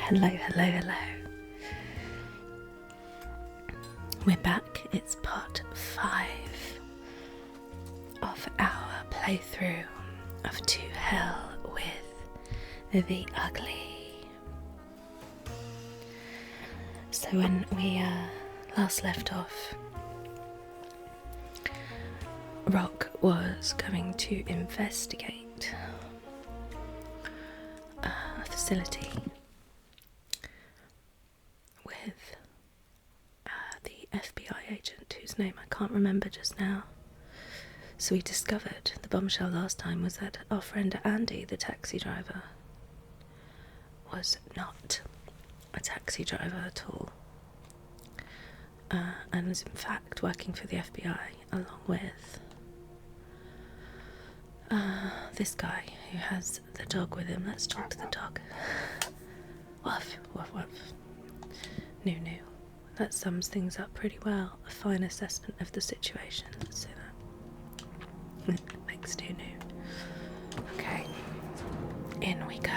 Hello, hello, hello. We're back. It's part 5 of our playthrough of To Hell with the Ugly. So when we last left off, Rock was going to investigate a facility with the FBI agent whose name I can't remember just now. So we discovered the bombshell last time was that our friend Andy, the taxi driver, was not a taxi driver at all, and was in fact working for the FBI along with this guy who has the dog with him. Let's talk to the dog. Woof, woof, woof. NooNoo. That sums things up pretty well. A fine assessment of the situation. Let's say that. Thanks, NooNoo. Okay. In we go.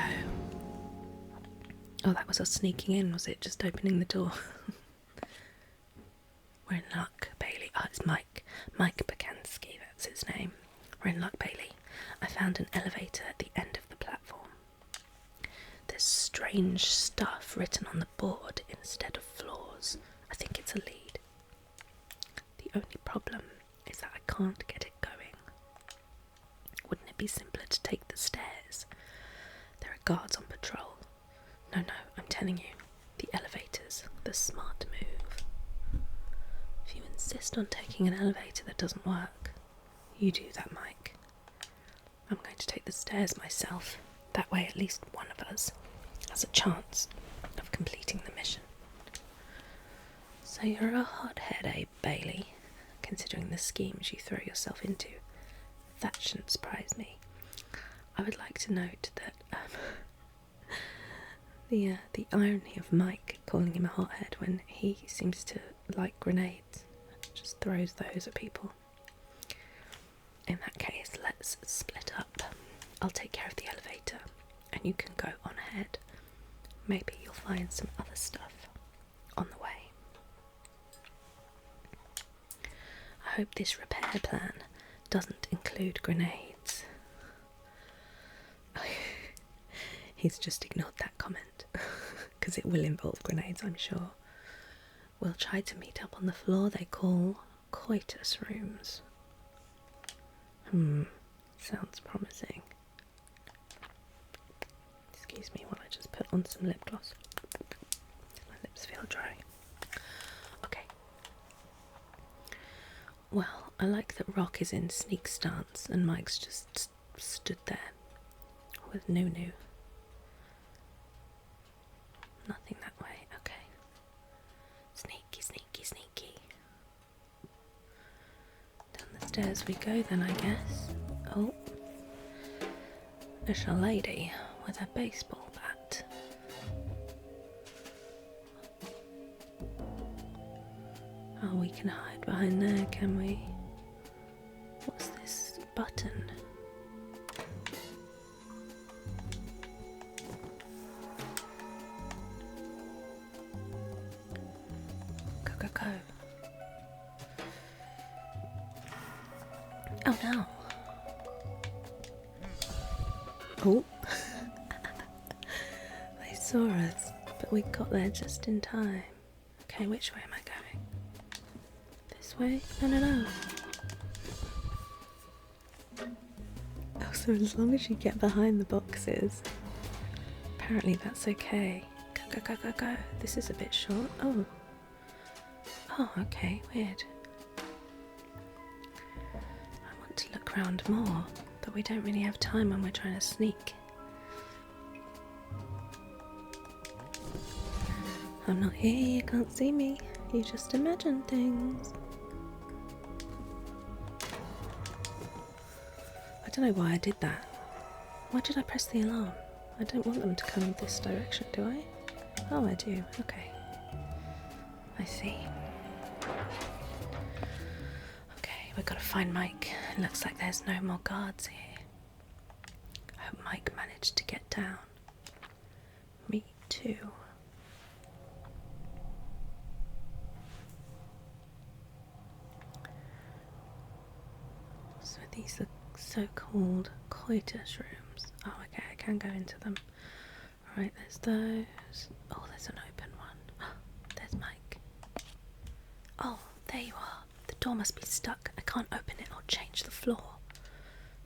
Oh, that was us sneaking in, was it? Just opening the door. We're in luck, Bailey. Oh, it's Mike. Mike Bakansky, that's his name. We're in luck, Bailey. I found an elevator at the end of the platform. There's strange stuff written on the board instead of floors. I think it's a lead. The only problem is that I can't get it going. Wouldn't it be simpler to take the stairs? There are guards on patrol. No, I'm telling you, the elevator's the smart move. If you insist on taking an elevator that doesn't work, you do that, Mike. I'm going to take the stairs myself. That way at least one of us has a chance of completing the mission. So you're a hothead, eh, Bailey? Considering the schemes you throw yourself into. That shouldn't surprise me. I would like to note that the irony of Mike calling him a hothead when he seems to like grenades. Just throws those at people. In that case, let's split up. I'll take care of the elevator, and you can go on ahead. Maybe you'll find some other stuff on the way. I hope this repair plan doesn't include grenades. He's just ignored that comment, because it will involve grenades, I'm sure. We'll try to meet up on the floor they call coitus rooms. Sounds promising. Excuse me while I just put on some lip gloss. My lips feel dry. Okay. Well, I like that Rock is in sneak stance and Mike's just stood there with NooNoo. Nothing that way. Okay. Sneaky, sneaky, sneaky. Down the stairs we go then, I guess. Oh. There's a lady with a baseball bat. Oh, we can hide behind there, can we? What's this button? Go, go, go. Oh no. Oh. They saw us, but we got there just in time. Okay, which way am I going? This way? No. Oh, so as long as you get behind the boxes, apparently that's okay. Go, go, go, go, go. This is a bit short. Oh. Oh, okay, weird. I want to look round more, but we don't really have time when we're trying to sneak. I'm not here, you can't see me. You just imagine things. I don't know why I did that. Why did I press the alarm? I don't want them to come this direction, do I? Oh, I do. Okay. I see. Okay, we've got to find Mike. It looks like there's no more guards here. I hope Mike managed to get down. Me too. So these are so-called coitus rooms. Oh, okay, I can go into them. Alright, there's those. Oh, there's an open one. There's Mike. Oh, there you are. The door must be stuck. I can't open it or change the floor.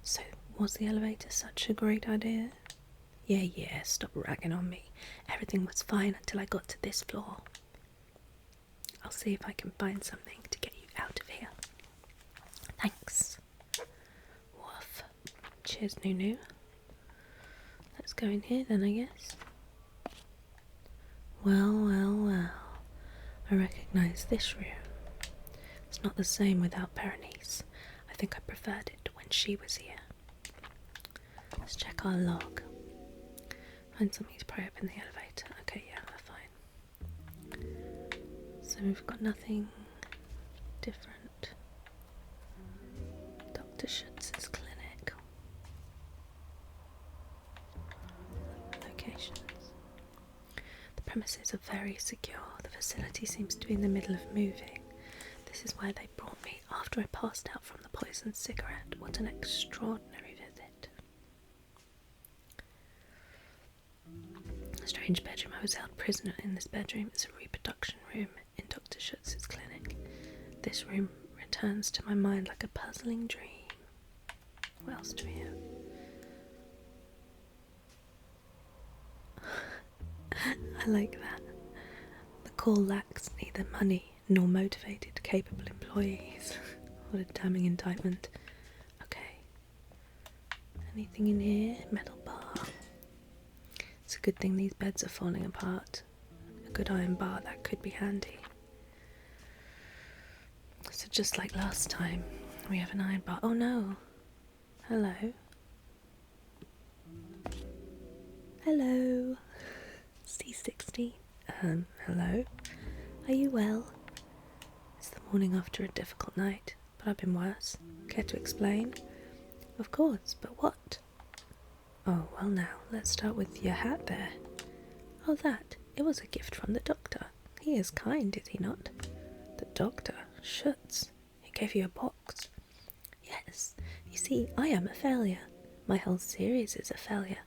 So, was the elevator such a great idea? Yeah, stop ragging on me. Everything was fine until I got to this floor. I'll see if I can find something to get you out of here. Thanks. Woof. Cheers, NooNoo. Let's go in here then, I guess. Well. I recognise this room. It's not the same without Berenice. I think I preferred it when she was here. Let's check our log. Find something to pry open the elevator. Okay, yeah, we're fine. So we've got nothing different. Dr. Schutz's clinic. Locations. The premises are very secure. The facility seems to be in the middle of moving. This is why they brought me after I passed out from the poisoned cigarette. What an extraordinary visit. A strange bedroom. I was held prisoner in this bedroom. It's a reproduction room in Dr. Schutz's clinic. This room returns to my mind like a puzzling dream. What else do we have? I like that. The call lacks neither money nor motivated, capable employees. What a damning indictment. Okay. Anything in here? Metal bar. It's a good thing these beds are falling apart. A good iron bar, that could be handy. So just like last time, we have an iron bar. Oh no. Hello. Hello. C16. Hello. Are you well? It's the morning after a difficult night, but I've been worse. Care to explain? Of course, but what? Oh, well now, let's start with your hat there. Oh, that. It was a gift from the doctor. He is kind, is he not? The doctor? Schutz. He gave you a box. Yes. You see, I am a failure. My whole series is a failure.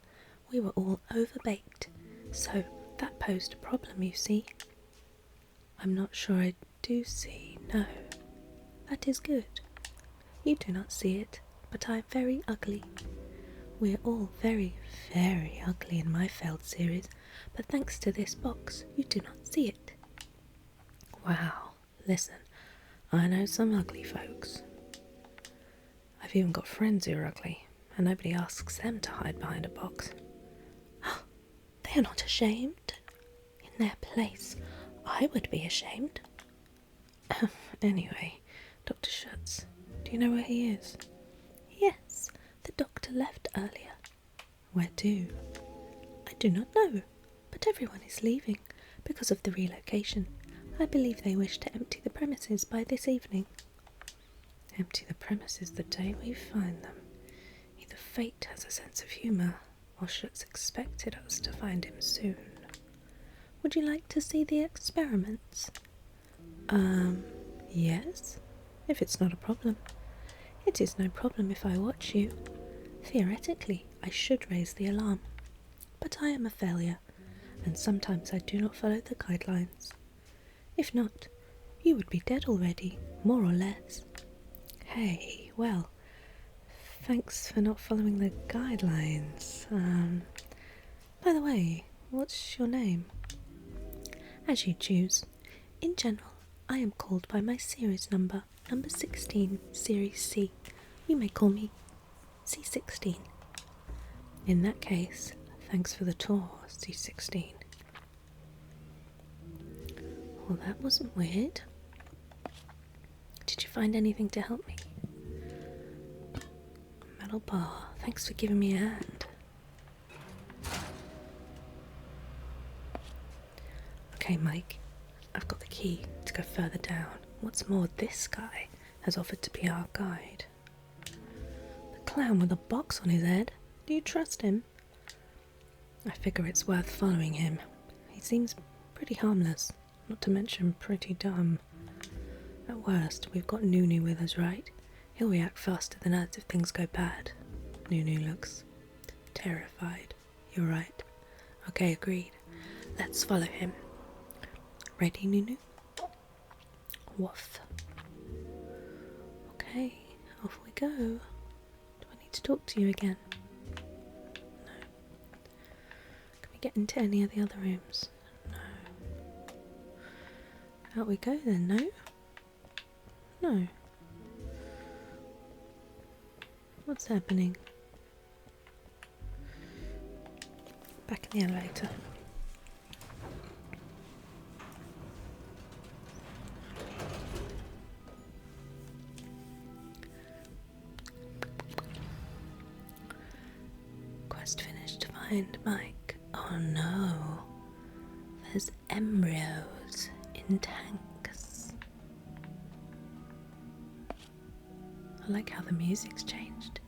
We were all overbaked. So, that posed a problem, you see. I'm not sure I do see, no. That is good. You do not see it, but I am very ugly. We're all very, very ugly in my failed series, but thanks to this box, you do not see it. Wow, listen, I know some ugly folks. I've even got friends who are ugly, and nobody asks them to hide behind a box. They are not ashamed. In their place, I would be ashamed. Anyway, Dr. Schutz, do you know where he is? Yes, the doctor left earlier. Where to? I do not know, but everyone is leaving because of the relocation. I believe they wish to empty the premises by this evening. Empty the premises the day we find them. Either fate has a sense of humour, or Schutz expected us to find him soon. Would you like to see the experiments? Yes, if it's not a problem. It is no problem if I watch you. Theoretically, I should raise the alarm. But I am a failure, and sometimes I do not follow the guidelines. If not, you would be dead already, more or less. Hey, well, thanks for not following the guidelines. By the way, what's your name? As you choose. In general, I am called by my series number 16, Series C. You may call me C16. In that case, thanks for the tour, C16. Well, that wasn't weird. Did you find anything to help me? Metal bar. Thanks for giving me a hand. Okay, Mike. I've got the key to go further down. What's more, this guy has offered to be our guide. The clown with a box on his head. Do you trust him? I figure it's worth following him. He seems pretty harmless, not to mention pretty dumb. At worst, we've got NooNoo with us, right? He'll react faster than us if things go bad. NooNoo looks terrified. You're right. Okay, agreed. Let's follow him. Ready, NooNoo? Woof. Okay, off we go. Do I need to talk to you again? No. Can we get into any of the other rooms? No. Out we go then, no? No. What's happening? Back in the elevator. Quest finished to find Mike. Oh no. There's embryos in tanks. I like how the music's changed.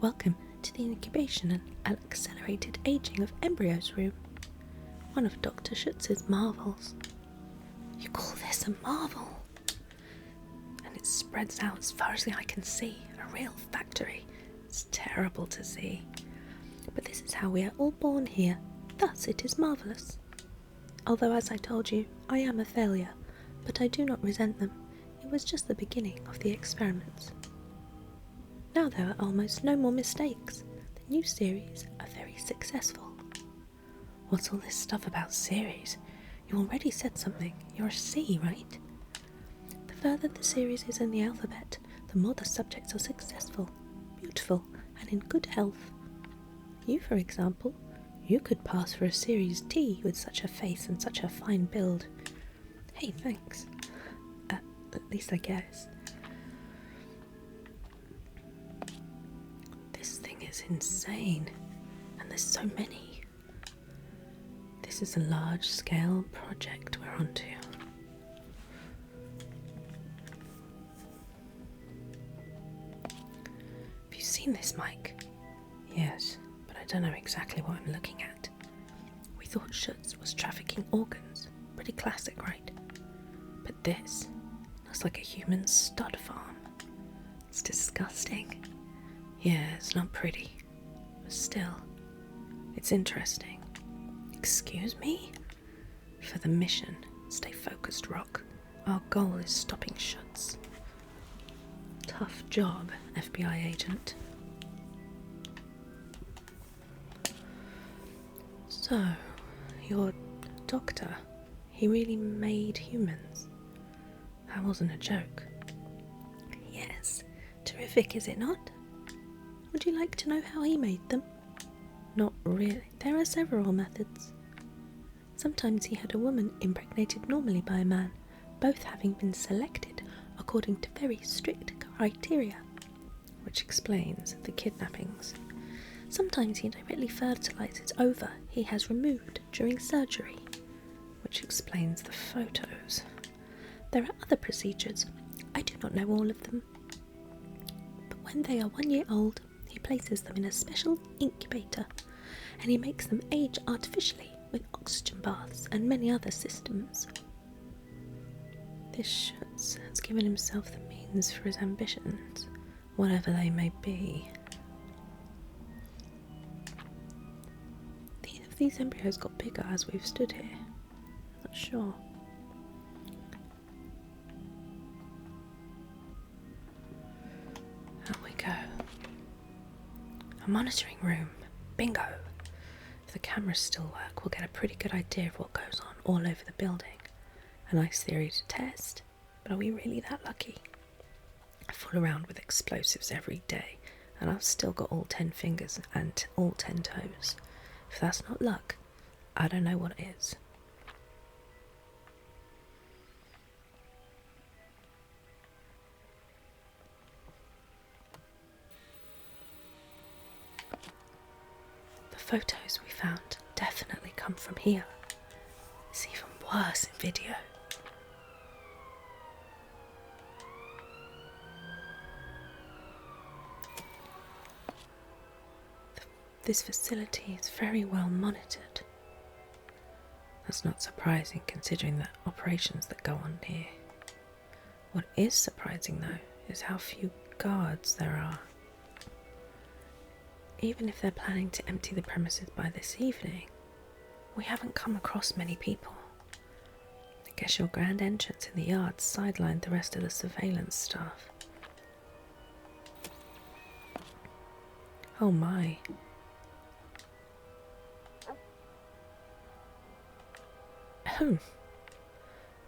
Welcome to the incubation and accelerated aging of embryos room. One of Dr. Schutz's marvels. You call this a marvel? And it spreads out as far as the eye can see. A real factory. It's terrible to see. But this is how we are all born here. Thus it is marvellous. Although, as I told you, I am a failure, but I do not resent them. It was just the beginning of the experiments. Now there are almost no more mistakes. The new series are very successful. What's all this stuff about series? You already said something. You're a C, right? The further the series is in the alphabet, the more the subjects are successful, beautiful, and in good health. You, for example, you could pass for a Series T with such a face and such a fine build. Hey, thanks. At least I guess. This thing is insane, and there's so many. This is a large-scale project we're onto. Have you seen this, Mike? Yes, but I don't know exactly what I'm looking at. We thought Schutz was trafficking organs. Pretty classic, right? But this looks like a human stud farm. It's disgusting. Yeah, it's not pretty. But still, it's interesting. Excuse me? For the mission, stay focused, Rock. Our goal is stopping Schutz. Tough job, FBI agent. So, your doctor, he really made humans? That wasn't a joke. Yes, terrific, is it not? Would you like to know how he made them? Not really. There are several methods. Sometimes he had a woman impregnated normally by a man, both having been selected according to very strict criteria, which explains the kidnappings. Sometimes he directly fertilizes ova he has removed during surgery, which explains the photos. There are other procedures. I do not know all of them. But when they are 1 year old, he places them in a special incubator, and he makes them age artificially with oxygen baths and many other systems. This Schutz has given himself the means for his ambitions, whatever they may be. These embryos got bigger as we've stood here. Not sure. Out we go. A monitoring room. Bingo! If the cameras still work, we'll get a pretty good idea of what goes on all over the building. A nice theory to test, but are we really that lucky? I fool around with explosives every day, and I've still got all 10 fingers and all 10 toes. If that's not luck, I don't know what is. The photos we found definitely come from here. It's even worse in video. This facility is very well monitored. That's not surprising considering the operations that go on here. What is surprising though is how few guards there are. Even if they're planning to empty the premises by this evening, we haven't come across many people. I guess your grand entrance in the yard sidelined the rest of the surveillance staff. Oh my.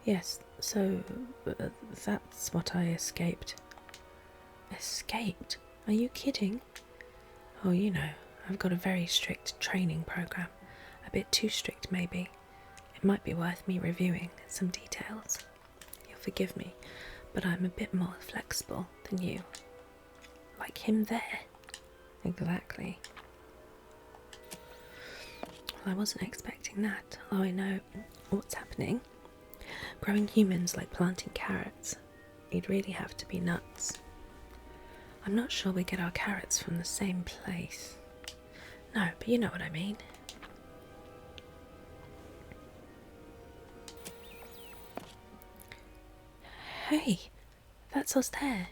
Yes, so that's what I escaped. Escaped? Are you kidding? Oh, you know, I've got a very strict training program. A bit too strict, maybe. It might be worth me reviewing some details. You'll forgive me, but I'm a bit more flexible than you. Like him there. Exactly. Well, I wasn't expecting that. Oh, I know what's happening. Growing humans like planting carrots. You'd really have to be nuts. I'm not sure we get our carrots from the same place. No, but you know what I mean. Hey, that's us there.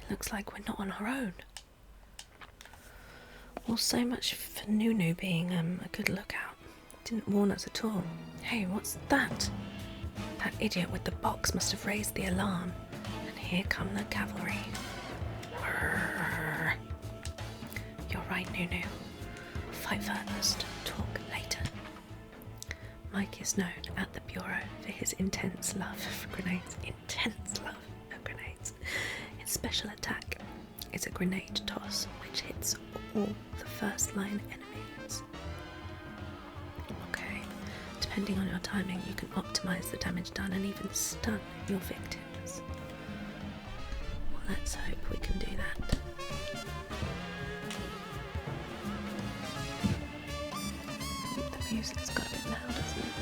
It looks like we're not on our own. Well, so much for NooNoo being a good lookout. Didn't warn us at all. Hey, what's that? That idiot with the box must have raised the alarm. And here come the cavalry. Brrr. You're right, NooNoo. Fight first, talk later. Mike is known at the Bureau for his intense love for grenades. Intense love of grenades. His special attack is a grenade toss which hits all the first line enemies. Okay, depending on your timing, you can optimize the damage done and even stun your victims. Well, let's hope we can do that. The music's got a bit loud, hasn't it?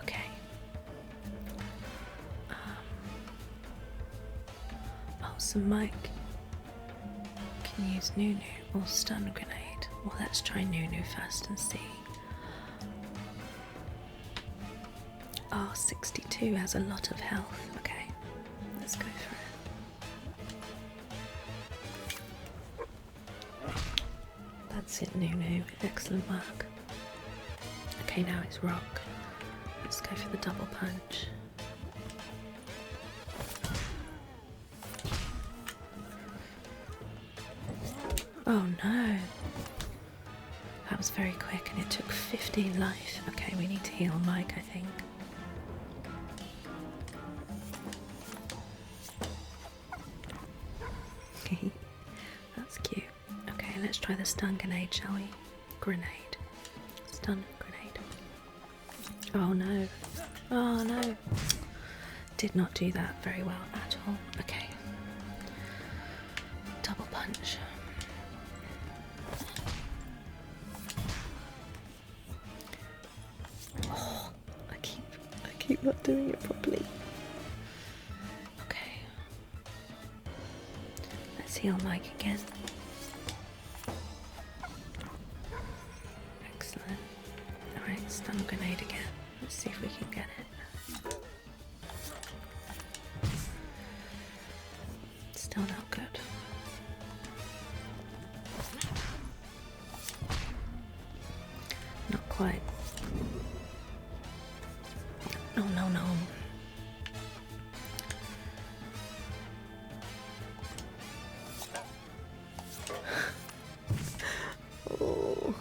Okay. So Mike can use NooNoo or stun grenade. Well, let's try NooNoo first and see. Oh, 62 has a lot of health. Okay, let's go for it. That's it, NooNoo. Excellent work. Okay, now it's Rock. Let's go for the double punch. Oh no, that was very quick and it took 15 life. Okay, we need to heal Mike, I think. That's cute. Okay, let's try the stun grenade, shall we? Grenade. Stun grenade. Oh no. Oh no. Did not do that very well at all. Okay. Double punch. I keep not doing it properly. Okay. Let's heal Mike again. Excellent. Alright, stun grenade again. Let's see if we can get it. Still not good. Not quite. No, no, no. Oh.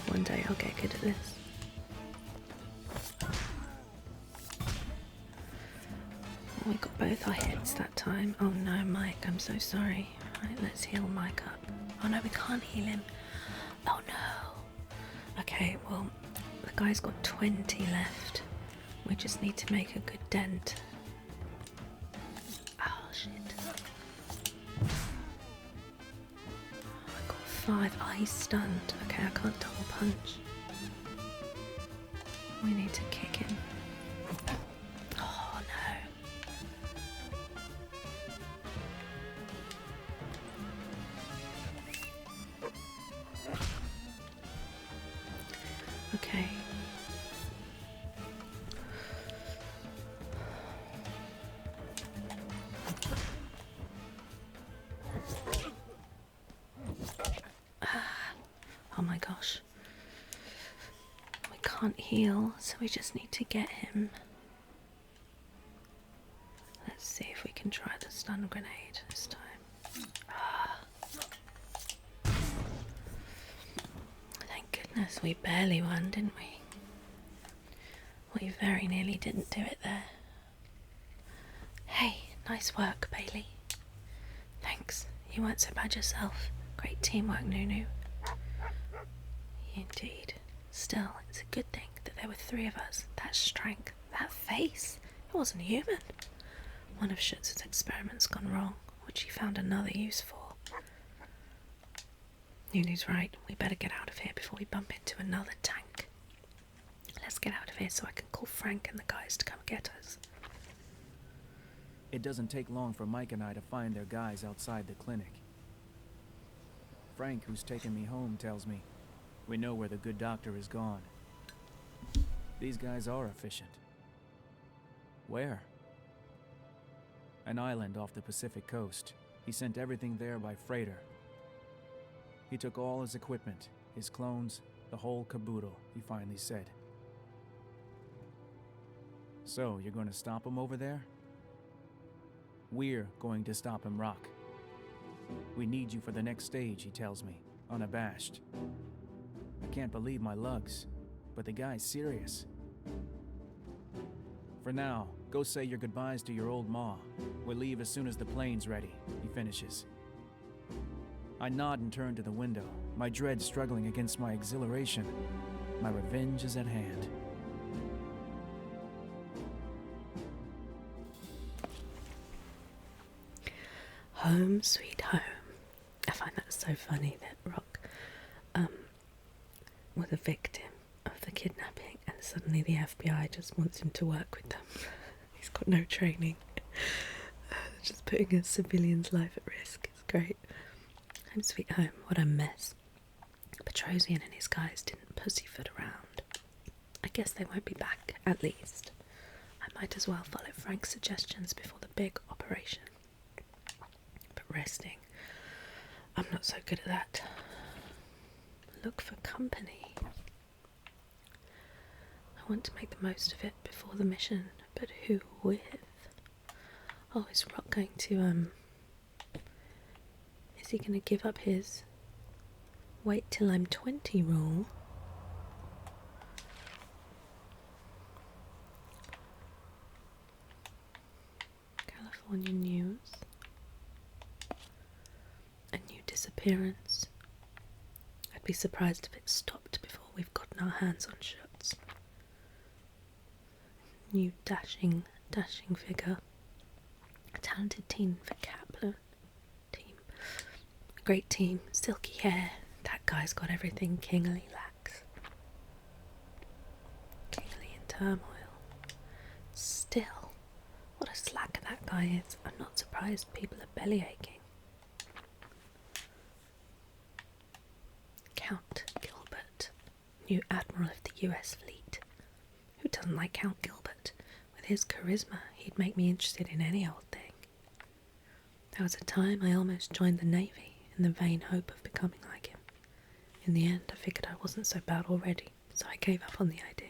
One day I'll get good at this. We got both our hits that time. Oh no, Mike, I'm so sorry. Right, let's heal Mike up. Oh no, we can't heal him. Oh no. Okay, well, the guy's got 20 left. We just need to make a good dent. Oh shit. I got 5. Oh, he's stunned. Okay, I can't double punch. We need to kick him. Oh no. Okay. can't heal, so we just need to get him. Let's see if we can try the stun grenade this time. Thank goodness we barely won, didn't we? We very nearly didn't do it there. Hey, nice work, Bailey. Thanks, you weren't so bad yourself. Great teamwork, NooNoo. Indeed. Still, it's a good thing that there were 3 of us. That strength, that face, it wasn't human. One of Schutz's experiments gone wrong, which he found another use for. NooNoo's right, we better get out of here before we bump into another tank. Let's get out of here so I can call Frank and the guys to come get us. It doesn't take long for Mike and I to find their guys outside the clinic. Frank, who's taken me home, tells me we know where the good doctor is gone. These guys are efficient. Where? An island off the Pacific coast. He sent everything there by freighter. He took all his equipment, his clones, the whole caboodle, he finally said. So, you're going to stop him over there? We're going to stop him, Rock. We need you for the next stage, he tells me, unabashed. I can't believe my lugs, but the guy's serious. For now, go say your goodbyes to your old ma. We'll leave as soon as the plane's ready, he finishes. I nod and turn to the window, my dread struggling against my exhilaration. My revenge is at hand. Home sweet home. I find that so funny that Rock was a victim of the kidnapping and suddenly the FBI just wants him to work with them. He's got no training. Just putting a civilian's life at risk. It's great. Home sweet home. What a mess. Petrosian and his guys didn't pussyfoot around. I guess they won't be back, at least. I might as well follow Frank's suggestions before the big operation. But resting, I'm not so good at that. Look for company. I want to make the most of it before the mission, but who with? Oh, is Rock going to, is he going to give up his wait till I'm 20 rule? California news. A new disappearance. I'd be surprised if it stopped before we've gotten our hands on Schutz. New dashing figure. A talented team for Kaplan. Great team, silky hair. That guy's got everything Kingsley lacks. Kingsley in turmoil. Still, what a slacker that guy is. I'm not surprised people are bellyaching. Count Gilbert, new admiral of the US fleet. Who doesn't like Count Gilbert? With his charisma, he'd make me interested in any old thing. There was a time I almost joined the Navy in the vain hope of becoming like him. In the end, I figured I wasn't so bad already, so I gave up on the idea.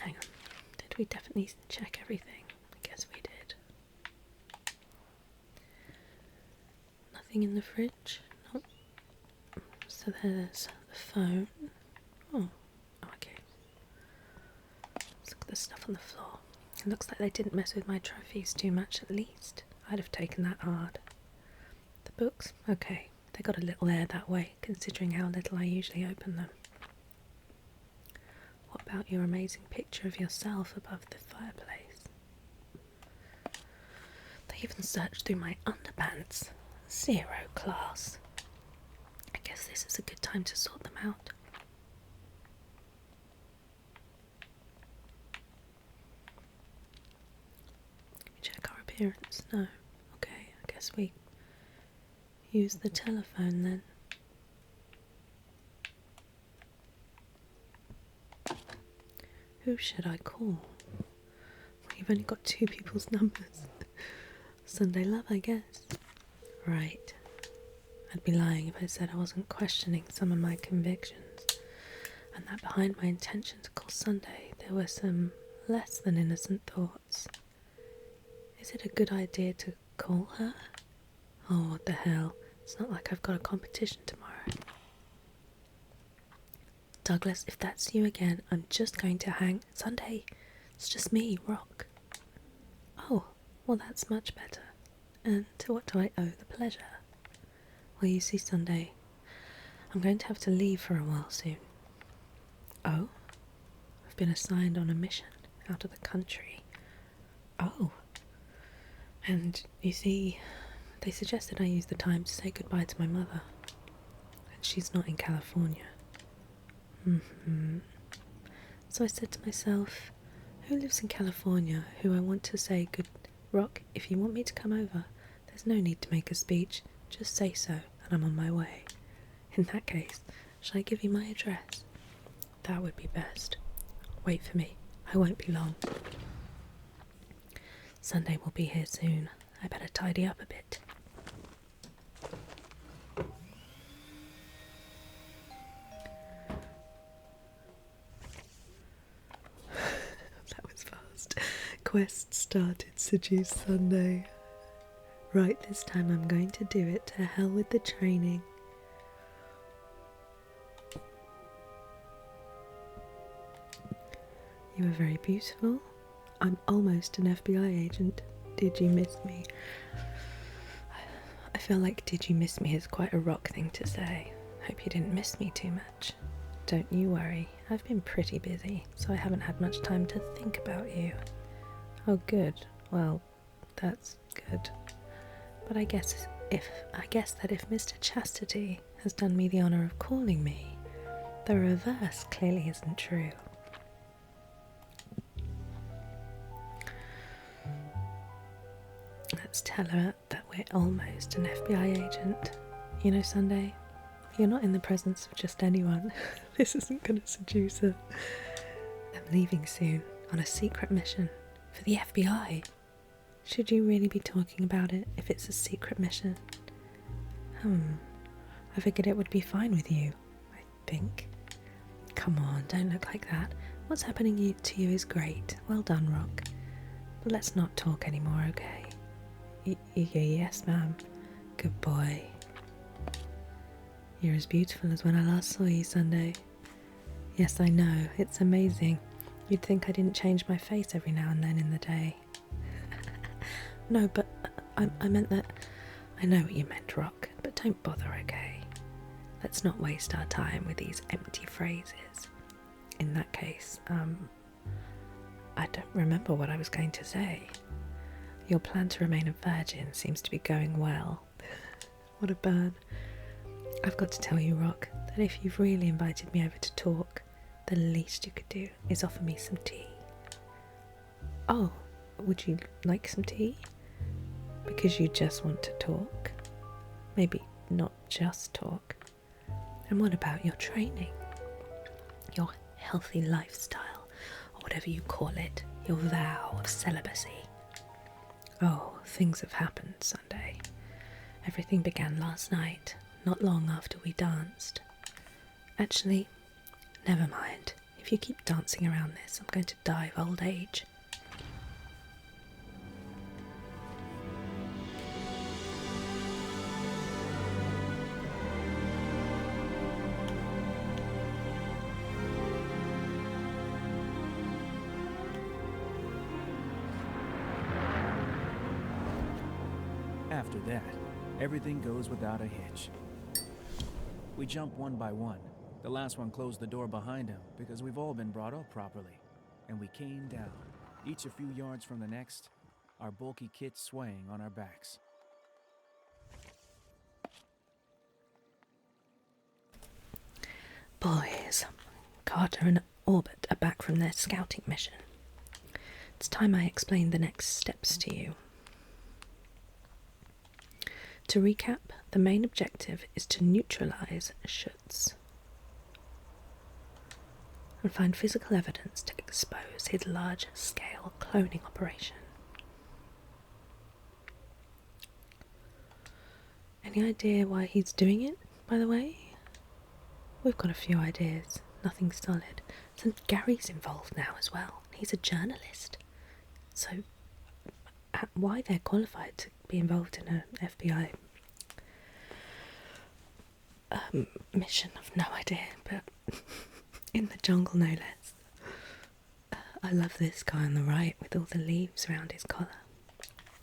Hang on, did we definitely check everything? I guess we did. Nothing in the fridge? Nope. So there's the phone. Oh, okay. Let's look at the stuff on the floor. It looks like they didn't mess with my trophies too much, at least. I'd have taken that hard. The books? Okay. They got a little air that way, considering how little I usually open them. What about your amazing picture of yourself above the fireplace? They even searched through my underpants. 0 class. I guess this is a good time to sort them out. Can we check our appearance? No. Okay, I guess we use the telephone then. Who should I call? We've only got 2 people's numbers. Sunday Love, I guess. Right. I'd be lying if I said I wasn't questioning some of my convictions, and that behind my intention to call Sunday there were some less than innocent thoughts. Is it a good idea to call her? Oh, what the hell, it's not like I've got a competition tomorrow. Douglas, if that's you again, I'm just going to hang. Sunday, it's just me, Rock. Oh, well that's much better. And to what do I owe the pleasure? Well, you see, Sunday, I'm going to have to leave for a while soon. Oh? I've been assigned on a mission out of the country. Oh. And you see, they suggested I use the time to say goodbye to my mother. And she's not in California. So I said to myself, who lives in California who I want to say good... Rock, if you want me to come over, there's no need to make a speech. Just say so, and I'm on my way. In that case, shall I give you my address? That would be best. Wait for me. I won't be long. Sunday will be here soon. I better tidy up a bit. That was fast. Quest started. Seduce Sunday. Right, this time I'm going to do it. To hell with the training. You are very beautiful. I'm almost an FBI agent. Did you miss me? I feel like did you miss me is quite a Rock thing to say. Hope you didn't miss me too much. Don't you worry. I've been pretty busy, so I haven't had much time to think about you. Oh, good. Well, that's good. But I guess that if Mr. Chastity has done me the honour of calling me, the reverse clearly isn't true. Let's tell her that we're almost an FBI agent. You know, Sunday, you're not in the presence of just anyone. This isn't going to seduce her. I'm leaving soon on a secret mission for the FBI. Should you really be talking about it if it's a secret mission? I figured it would be fine with you, I think. Come on, don't look like that. What's happening to you is great. Well done, Rock. But let's not talk anymore, okay? Yes, ma'am. Good boy. You're as beautiful as when I last saw you, Sunday. Yes, I know. It's amazing. You'd think I didn't change my face every now and then in the day. No, but I meant that... I know what you meant, Rock, but don't bother, okay? Let's not waste our time with these empty phrases. In that case, I don't remember what I was going to say. Your plan to remain a virgin seems to be going well. What a burn. I've got to tell you, Rock, that if you've really invited me over to talk, the least you could do is offer me some tea. Oh, would you like some tea? Because you just want to talk? Maybe not just talk. And what about your training? Your healthy lifestyle, or whatever you call it, your vow of celibacy. Oh, things have happened, Sunday. Everything began last night, not long after we danced. Actually, never mind. If you keep dancing around this, I'm going to die of old age. After that, everything goes without a hitch. We jump one by one. The last one closed the door behind him because we've all been brought up properly. And we came down, each a few yards from the next, our bulky kits swaying on our backs. Boys, Carter and Orbit are back from their scouting mission. It's time I explained the next steps to you. To recap, the main objective is to neutralize Schutz and find physical evidence to expose his large-scale cloning operation. Any idea why he's doing it, by the way? We've got a few ideas, nothing solid. So Gary's involved now as well. He's a journalist. So why they're qualified to be involved in an FBI mission, I've no idea, but in the jungle no less. I love this guy on the right with all the leaves around his collar.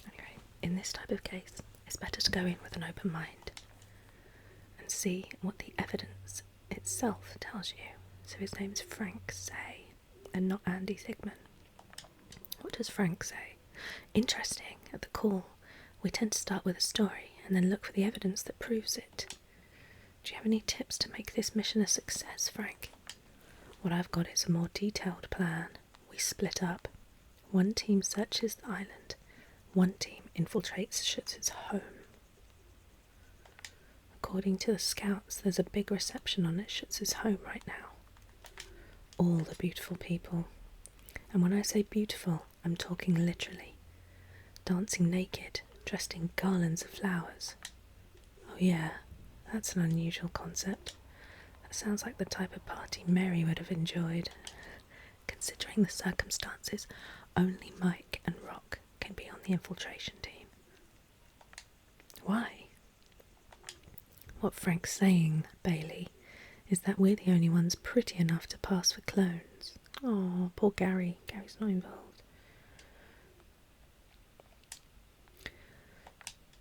Anyway, in this type of case, it's better to go in with an open mind and see what the evidence itself tells you. So his name's Frank Say, and not Andy Sigmund. What does Frank say? Interesting, at the call, we tend to start with a story and then look for the evidence that proves it. Do you have any tips to make this mission a success, Frank? What I've got is a more detailed plan. We split up. One team searches the island. One team infiltrates Schutz's home. According to the scouts, there's a big reception on at Schutz's home right now. All the beautiful people. And when I say beautiful, I'm talking literally. Dancing naked, dressed in garlands of flowers. Oh yeah, that's an unusual concept. That sounds like the type of party Mary would have enjoyed. Considering the circumstances, only Mike and Rock can be on the infiltration team. Why? What Frank's saying, Bailey, is that we're the only ones pretty enough to pass for clones. Oh, poor Gary. Gary's not involved.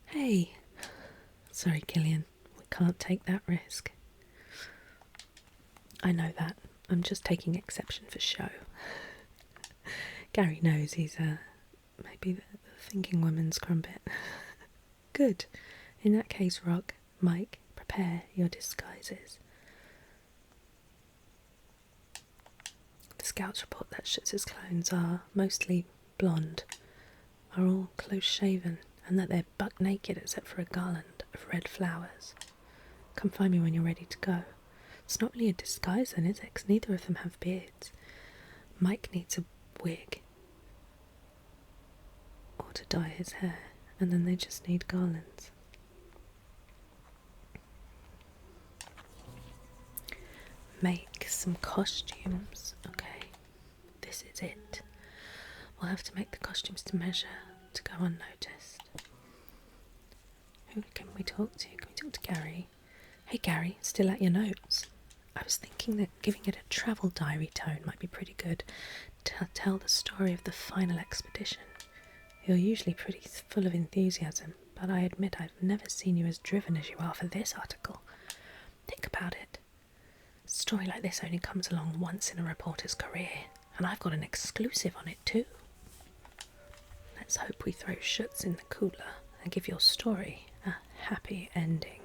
Hey. Sorry, Killian. We can't take that risk. I know that. I'm just taking exception for show. Gary knows he's maybe the thinking woman's crumpet. Good. In that case, Rock, Mike, prepare your disguises. The scouts report that Schutz's clones are mostly blonde, are all close-shaven, and that they're buck naked except for a garland of red flowers. Come find me when you're ready to go. It's not really a disguise then, is it? 'Cause neither of them have beards. Mike needs a wig. Or to dye his hair, and then they just need garlands. Make some costumes. Okay, this is it. We'll have to make the costumes to measure, to go unnoticed. Who can we talk to? Can we talk to Gary? Hey Gary, still at your notes? I was thinking that giving it a travel diary tone might be pretty good to tell the story of the final expedition. You're usually pretty full of enthusiasm, but I admit I've never seen you as driven as you are for this article. Think about it. A story like this only comes along once in a reporter's career, and I've got an exclusive on it too. Let's hope we throw Schutz in the cooler and give your story a happy ending.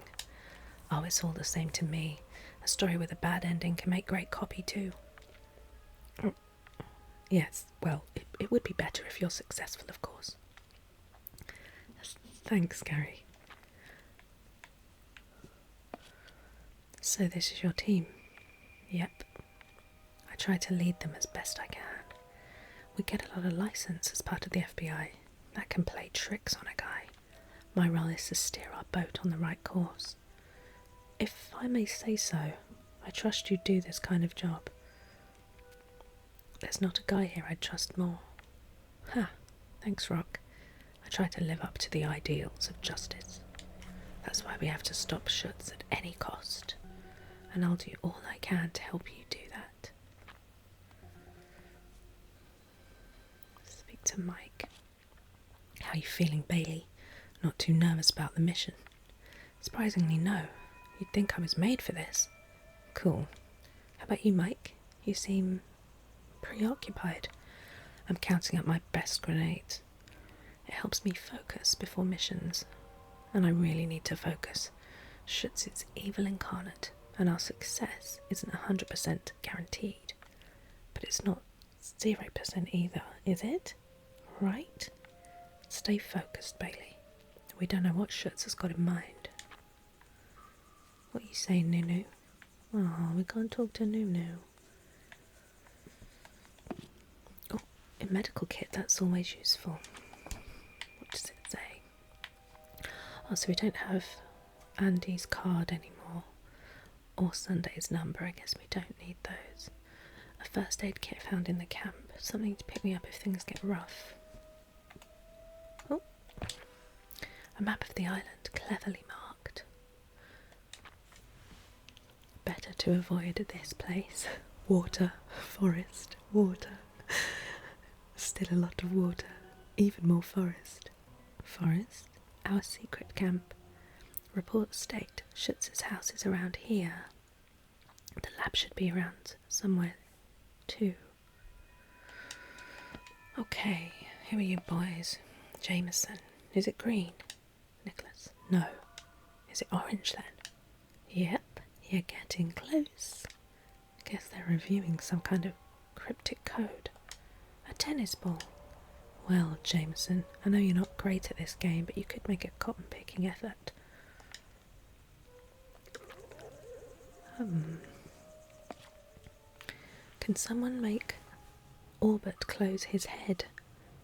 Oh, it's all the same to me. A story with a bad ending can make great copy too. Yes, well, it would be better if you're successful, of course. Thanks, Gary. So this is your team? Yep. I try to lead them as best I can. We get a lot of license as part of the FBI. That can play tricks on a guy. My role is to steer our boat on the right course. If I may say so, I trust you do this kind of job. There's not a guy here I'd trust more. Ha, thanks, Rock. I try to live up to the ideals of justice. That's why we have to stop Schutz at any cost. And I'll do all I can to help you do that. Speak to Mike. How are you feeling, Bailey? Not too nervous about the mission? Surprisingly, no. You'd think I was made for this. Cool. How about you, Mike? You seem preoccupied. I'm counting up my best grenades. It helps me focus before missions. And I really need to focus. Schutz is evil incarnate, and our success isn't 100% guaranteed. But it's not 0% either, is it? Right? Stay focused, Bailey. We don't know what Schutz has got in mind. What are you saying, NooNoo? Oh, we can't talk to NooNoo. Oh, a medical kit, that's always useful. What does it say? Oh, so we don't have Andy's card anymore, or Sunday's number. I guess we don't need those. A first aid kit found in the camp, something to pick me up if things get rough. Oh, a map of the island, cleverly marked. Better to avoid this place. Water, forest, water. Still a lot of water, even more forest. Forest? Our secret camp. Reports state Schutz's house is around here. The lab should be around somewhere too. Okay, who are you boys? Jameson. Is it green? Nicholas. No. Is it orange then? Yep, you're getting close. I guess they're reviewing some kind of cryptic code. A tennis ball. Well, Jameson, I know you're not great at this game, but you could make a cotton-picking effort. Can someone make Orbit close his head?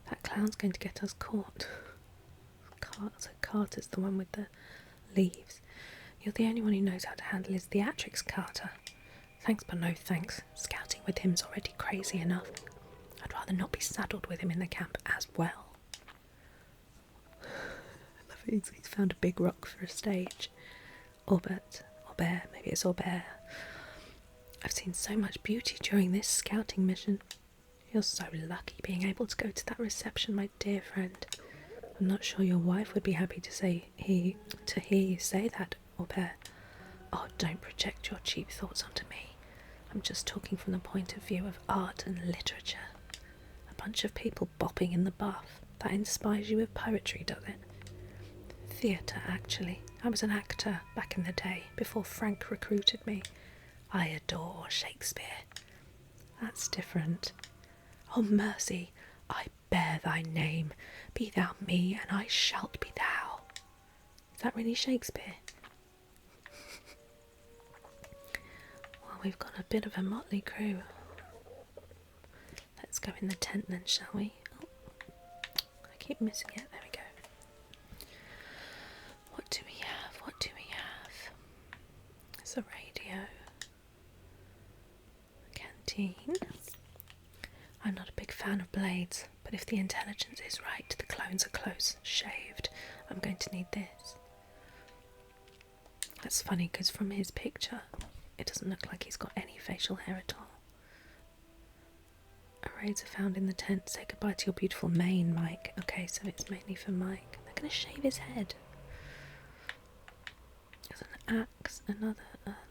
That clown's going to get us caught. So Carter's the one with the leaves. You're the only one who knows how to handle his theatrics, Carter. Thanks, but no thanks. Scouting with him's already crazy enough. I'd rather not be saddled with him in the camp as well. I love it. He's found a big rock for a stage. Orbit. Orbert. Maybe it's Orbert. I've seen so much beauty during this scouting mission. You're so lucky being able to go to that reception, my dear friend. I'm not sure your wife would be happy to hear you say that, Orbert. Oh, don't project your cheap thoughts onto me. I'm just talking from the point of view of art and literature. A bunch of people bopping in the bath. That inspires you with poetry, does it? Theatre, actually. I was an actor back in the day, before Frank recruited me. I adore Shakespeare. That's different. Oh, mercy, I bear thy name. Be thou me, and I shalt be thou. Is that really Shakespeare? Well, we've got a bit of a motley crew. Let's go in the tent then, shall we? Oh, I keep missing it. There we go. What do we have? What do we have? There's a radio. A canteen. I'm not a big fan of blades, but if the intelligence is right, the clones are close, shaved. I'm going to need this. That's funny, because from his picture, it doesn't look like he's got any facial hair at all. Arrays are found in the tent. Say goodbye to your beautiful mane, Mike. Okay, so it's mainly for Mike. They're going to shave his head. There's an axe, another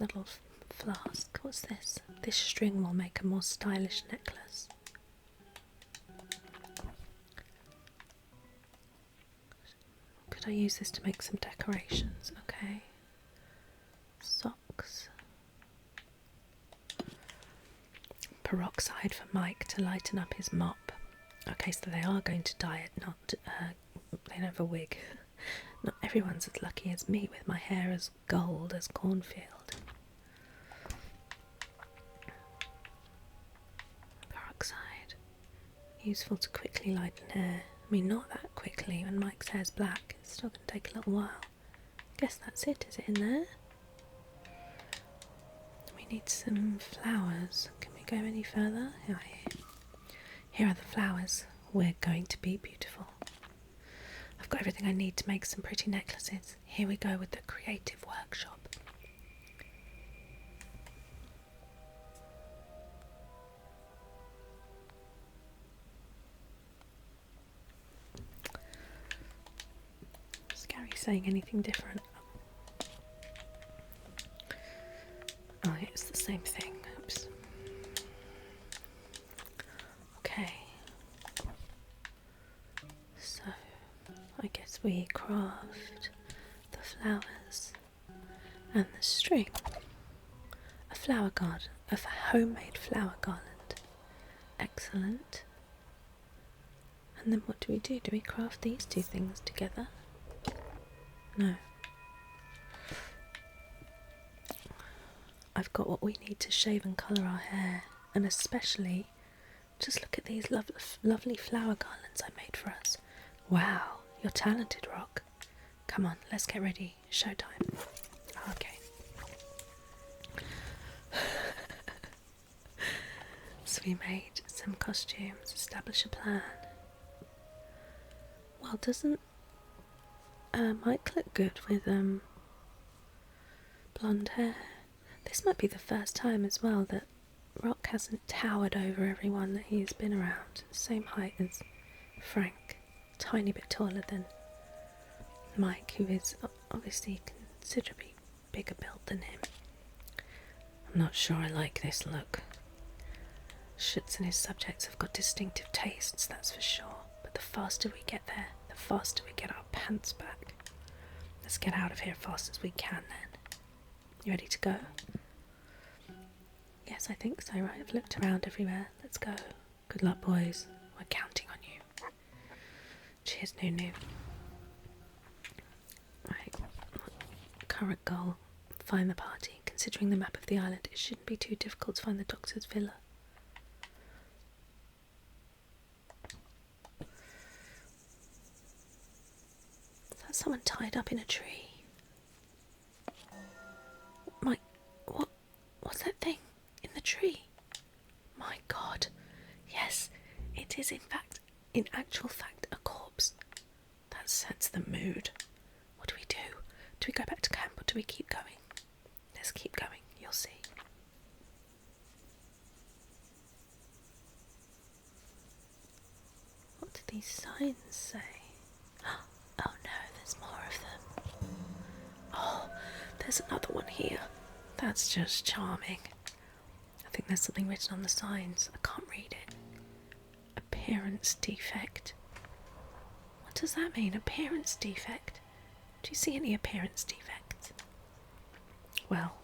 little flask. What's this? This string will make a more stylish necklace. Could I use this to make some decorations? Okay. Socks. Peroxide for Mike to lighten up his mop. Okay, so they are going to dye it, not they don't have a wig. Not everyone's as lucky as me with my hair as gold as cornfield. Peroxide. Useful to quickly lighten hair. I mean, not that quickly. When Mike's hair's black, it's still going to take a little while. Guess that's it. Is it in there? We need some flowers. Can we go any further? Oh, here are the flowers. We're going to be beautiful. I've got everything I need to make some pretty necklaces. Here we go with the creative workshop. Scary saying anything different. Oh, it's the same thing. Oops. Okay. So, I guess we craft the flowers and the string. A flower garden, a homemade flower garland. Excellent. And then what do? Do we craft these two things together? No. I've got what we need to shave and colour our hair, and especially, just look at these lovely flower garlands I made for us. Wow, you're talented, Rock. Come on, let's get ready. Showtime. we made some costumes, establish a plan. Well, doesn't Mike look good with blonde hair? This might be the first time as well that Rock hasn't towered over everyone that he's been around. Same height as Frank, a tiny bit taller than Mike, who is obviously considerably bigger built than him. I'm not sure I like this look. Schutz and his subjects have got distinctive tastes, that's for sure. But the faster we get there, the faster we get our pants back. Let's get out of here as fast as we can then. You ready to go? Yes, I think so, right? I've looked around everywhere. Let's go. Good luck, boys. We're counting on you. Cheers, NooNoo. Right. Current goal. Find the party. Considering the map of the island, it shouldn't be too difficult to find the doctor's villa. Is that someone tied up in a tree? What's that thing in the tree? My God. Yes, it is in actual fact, a corpse. That sets the mood. What do we do? Do we go back to camp or do we keep going? Let's keep going, you'll see. What do these signs say? Oh no, there's more of them. Oh, there's another one here. That's just charming. I think there's something written on the signs. I can't read it. Appearance defect. What does that mean? Appearance defect? Do you see any appearance defects? Well,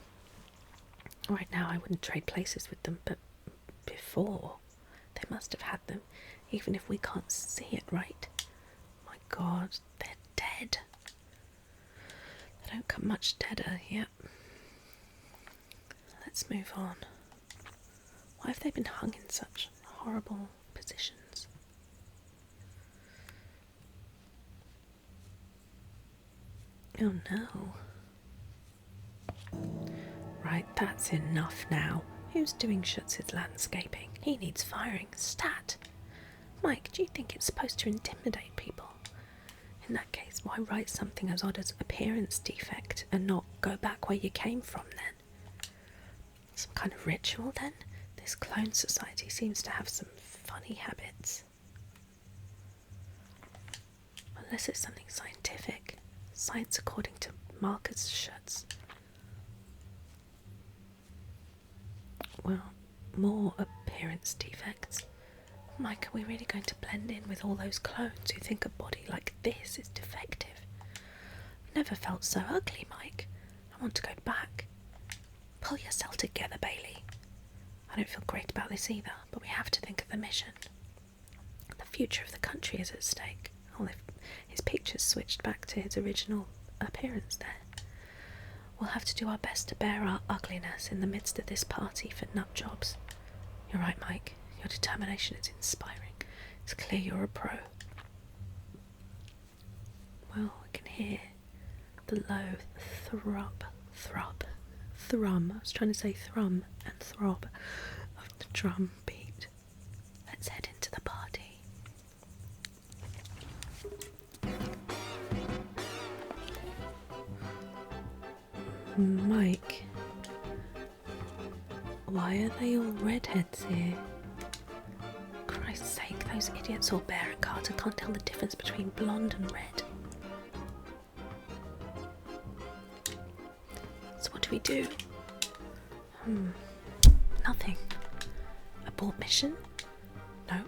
right now I wouldn't trade places with them, but before they must have had them, even if we can't see it, right? My God, they're dead. They don't come much deader, yep. Let's move on. Why have they been hung in such horrible positions? Oh no. Right, that's enough now. Who's doing Schutz's landscaping? He needs firing. Stat! Mike, do you think it's supposed to intimidate people? In that case, why write something as odd as appearance defect and not go back where you came from then? Some kind of ritual then? This clone society seems to have some funny habits. Unless it's something scientific. Science according to Marcus Schutz. Well, more appearance defects. Mike, are we really going to blend in with all those clones who think a body like this is defective? I've never felt so ugly, Mike. I want to go back. Pull yourself together, Bailey. I don't feel great about this either, but we have to think of the mission. The future of the country is at stake. Oh, his picture's switched back to his original appearance there. We'll have to do our best to bear our ugliness in the midst of this party for nut jobs. You're right, Mike. Your determination is inspiring. It's clear you're a pro. Well, I can hear the low thrum. I was trying to say thrum and throb of the drum beat. Let's head into the party. Mike, why are they all redheads here? Christ's sake, those idiots all Bear and Carter can't tell the difference between blonde and red. So what do we do? Nothing. Abort mission? Nope.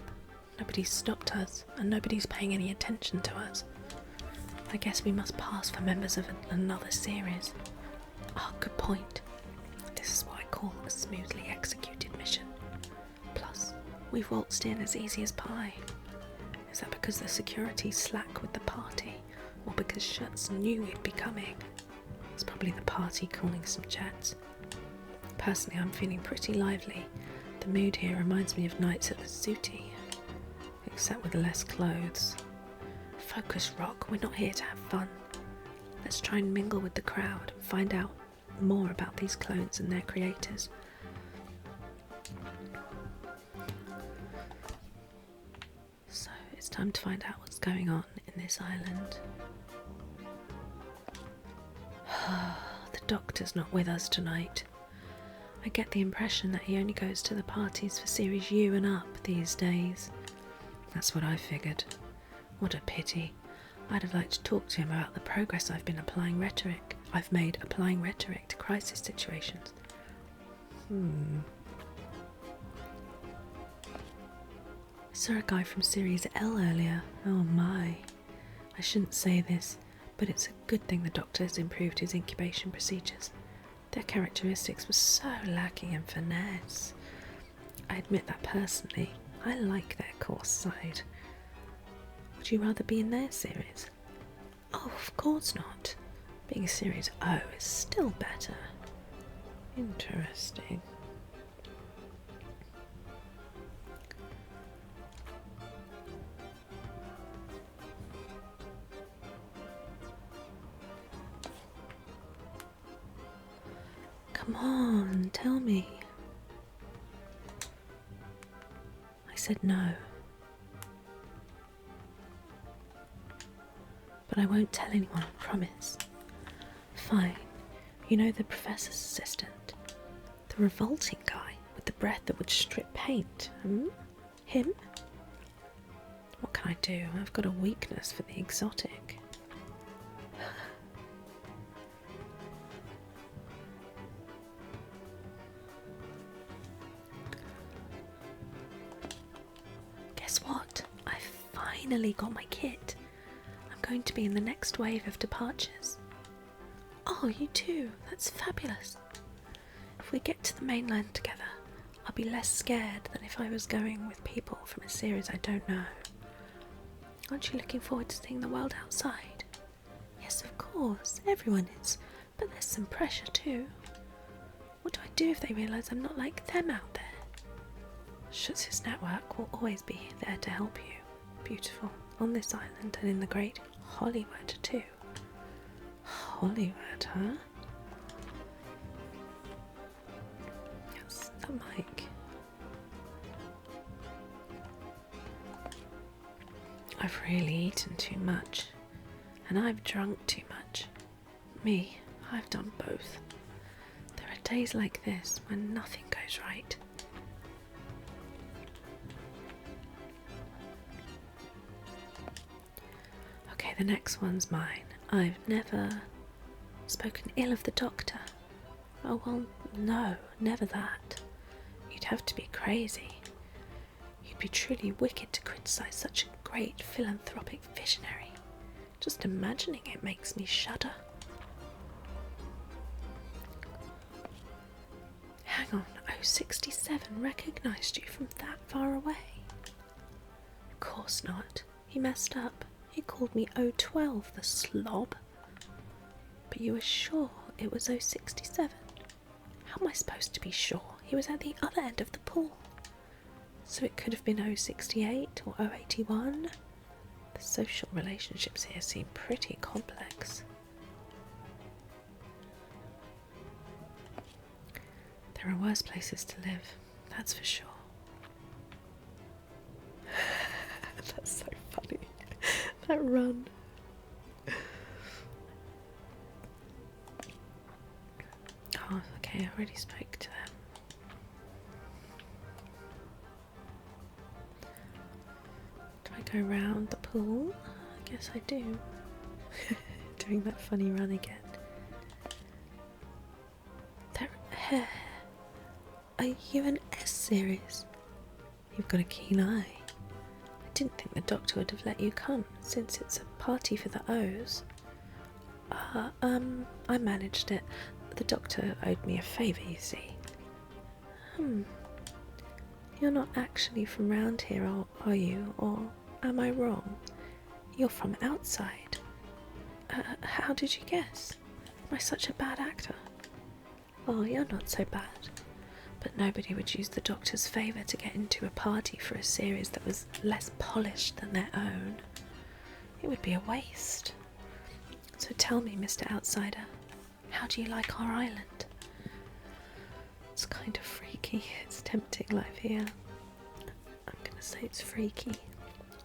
Nobody's stopped us, and nobody's paying any attention to us. I guess we must pass for members of another series. Ah, good point. This is what I call a smoothly executed mission. Plus, we've waltzed in as easy as pie. Is that because the security's slack with the party, or because Schutz knew we'd be coming? It's probably the party calling some chats. Personally, I'm feeling pretty lively. The mood here reminds me of nights at the Zooty, except with less clothes. Focus, Rock, we're not here to have fun. Let's try and mingle with the crowd and find out more about these clones and their creators. It's time to find out what's going on in this island. The doctor's not with us tonight. I get the impression that he only goes to the parties for Series U and up these days. That's what I figured. What a pity. I'd have liked to talk to him about the progress I've made applying rhetoric to crisis situations. I saw a guy from Series L earlier. Oh my. I shouldn't say this, but it's a good thing the doctor has improved his incubation procedures. Their characteristics were so lacking in finesse. I admit that personally. I like their coarse side. Would you rather be in their series? Oh, of course not. Being Series O is still better. Interesting. Come on, tell me. I said no. But I won't tell anyone, I promise. Fine. You know the professor's assistant? The revolting guy with the breath that would strip paint. Him? What can I do? I've got a weakness for the exotic. Guess what? I finally got my kit. I'm going to be in the next wave of departures. Oh, you too. That's fabulous. If we get to the mainland together, I'll be less scared than if I was going with people from a series I don't know. Aren't you looking forward to seeing the world outside? Yes, of course. Everyone is. But there's some pressure too. What do I do if they realise I'm not like them out there? Schutz's network will always be there to help you. Beautiful. On this island and in the great Hollywood too. Hollywood, huh? Yes, that Mike. I've really eaten too much. And I've drunk too much. Me, I've done both. There are days like this when nothing goes right. Okay, the next one's mine. I've never spoken ill of the doctor. Oh, well, no, never that. You'd have to be crazy. You'd be truly wicked to criticise such a great philanthropic visionary. Just imagining it makes me shudder. Hang on, 067 recognised you from that far away? Of course not. He messed up. He called me 012, the slob. But you were sure it was 067? How am I supposed to be sure? He was at the other end of the pool. So it could have been 068 or 081? The social relationships here seem pretty complex. There are worse places to live, that's for sure. That's so funny. That run. Oh, okay, I already spoke to them. Do I go round the pool? I guess I do. Doing that funny run again. Are you an S series? You've got a keen eye. I didn't think the doctor would have let you come, since it's a party for the O's. I managed it. The doctor owed me a favour, you see. You're not actually from round here, are you? Or am I wrong? You're from outside. How did you guess? Am I such a bad actor? Oh, you're not so bad. But nobody would use the doctor's favour to get into a party for a series that was less polished than their own. It would be a waste. So tell me, Mr. Outsider, how do you like our island? It's kind of freaky. It's tempting life here. I'm gonna say it's freaky.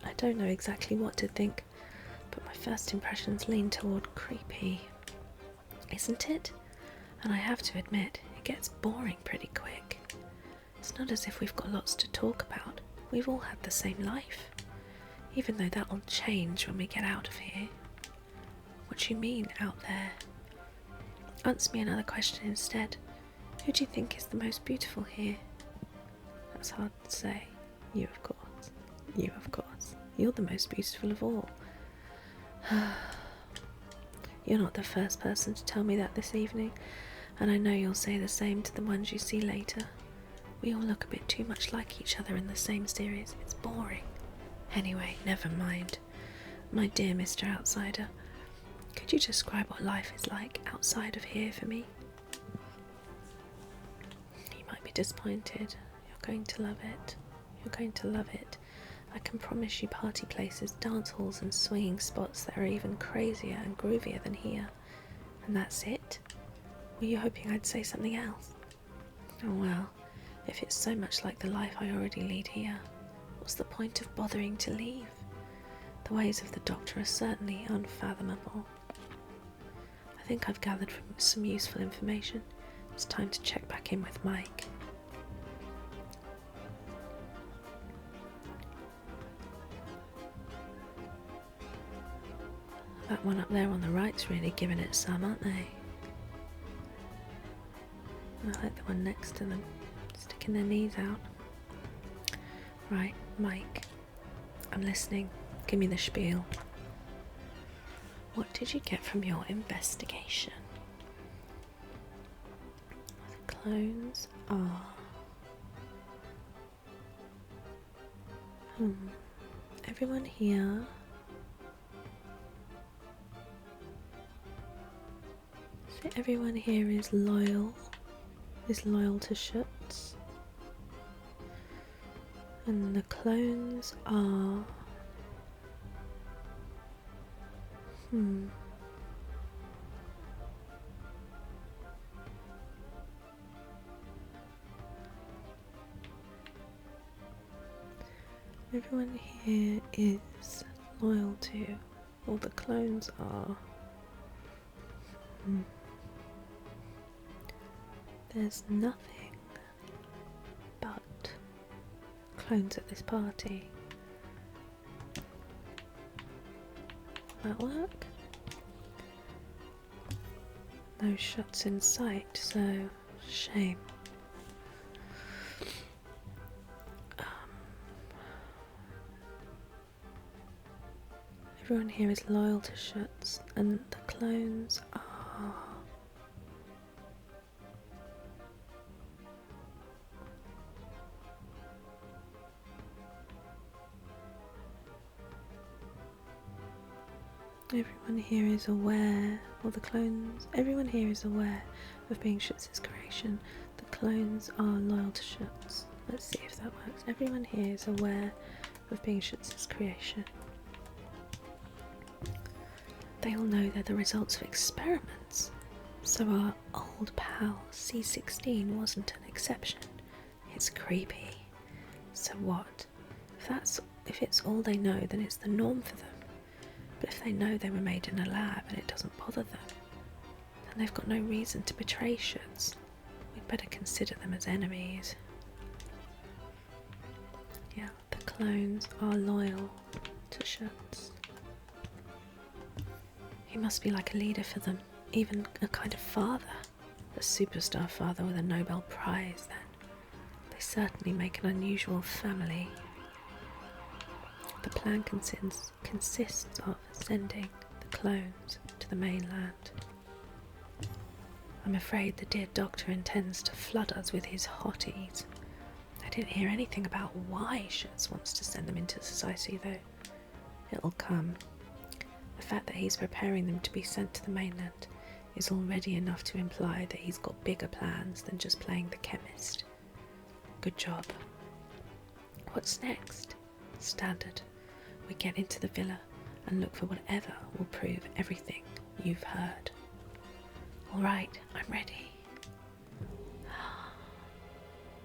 I don't know exactly what to think, but my first impressions lean toward creepy. Isn't it? And I have to admit, it gets boring pretty quick. It's not as if we've got lots to talk about. We've all had the same life. Even though that'll change when we get out of here. What do you mean, out there? Answer me another question instead. Who do you think is the most beautiful here? That's hard to say. You, of course. You, of course. You're the most beautiful of all. You're not the first person to tell me that this evening, and I know you'll say the same to the ones you see later. We all look a bit too much like each other in the same series. It's boring. Anyway, never mind. My dear Mr. Outsider, could you describe what life is like outside of here for me? You might be disappointed. You're going to love it. You're going to love it. I can promise you party places, dance halls and swinging spots that are even crazier and groovier than here. And that's it? Were you hoping I'd say something else? Oh well, if it's so much like the life I already lead here, what's the point of bothering to leave? The ways of the Doctor are certainly unfathomable. I think I've gathered some useful information. It's time to check back in with Mike. That one up there on the right's really giving it some, aren't they? I like the one next to them, sticking their knees out. Right, Mike, I'm listening. Give me the spiel. What did you get from your investigation? The clones are... Everyone here... So everyone here is loyal to Schutz. And the clones are... Everyone here is loyal to, or the clones are. There's nothing but clones at this party. Will that work? No Schutz in sight, so shame. Everyone here is loyal to Schutz, and the clones are... Everyone here is aware, or the clones... Everyone here is aware of being Schutz's creation. The clones are loyal to Schutz. Let's see if that works. Everyone here is aware of being Schutz's creation. They all know they're the results of experiments. So our old pal C16 wasn't an exception. It's creepy. So what? If it's all they know, then it's the norm for them. But if they know they were made in a lab and it doesn't bother them, then they've got no reason to betray Schutz. We'd better consider them as enemies. Yeah, the clones are loyal to Schutz. He must be like a leader for them, even a kind of father. A superstar father with a Nobel Prize, then. They certainly make an unusual family. The plan consists of sending the clones to the mainland. I'm afraid the dear Doctor intends to flood us with his hotties. I didn't hear anything about why Schutz wants to send them into society, though. It'll come. The fact that he's preparing them to be sent to the mainland is already enough to imply that he's got bigger plans than just playing the chemist. Good job. What's next? Standard. We get into the villa and look for whatever will prove everything you've heard. Alright, I'm ready.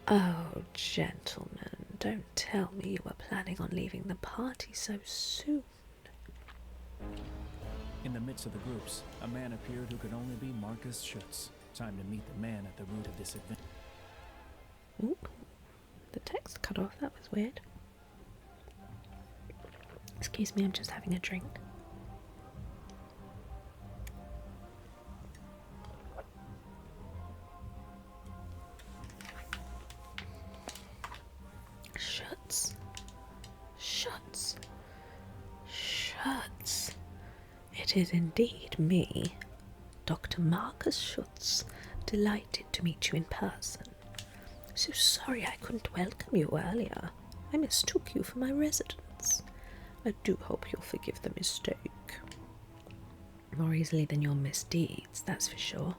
Oh, gentlemen, Don't tell me you were planning on leaving the party so soon. In the midst of the groups, a man appeared who could only be Marcus Schutz. Time to meet the man at the root of this adventure. Ooh, the text cut off, that was weird. Excuse me, I'm just having a drink. Schutz. Schutz. Schutz. It is indeed me, Dr. Marcus Schutz. Delighted to meet you in person. So sorry I couldn't welcome you earlier. I mistook you for my residence. I do hope you'll forgive the mistake. More easily than your misdeeds, that's for sure.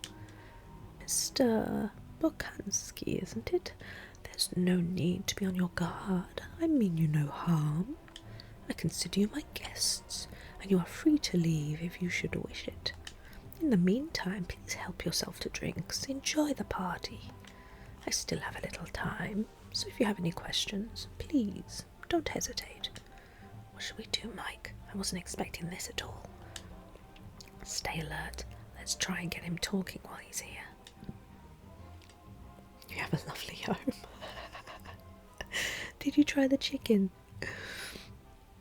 Mr. Bokansky, isn't it? There's no need to be on your guard. I mean you no harm. I consider you my guests, and you are free to leave if you should wish it. In the meantime, please help yourself to drinks. Enjoy the party. I still have a little time, so if you have any questions, please don't hesitate. What should we do, Mike? I wasn't expecting this at all. Stay alert. Let's try and get him talking while he's here. You have a lovely home. Did you try the chicken?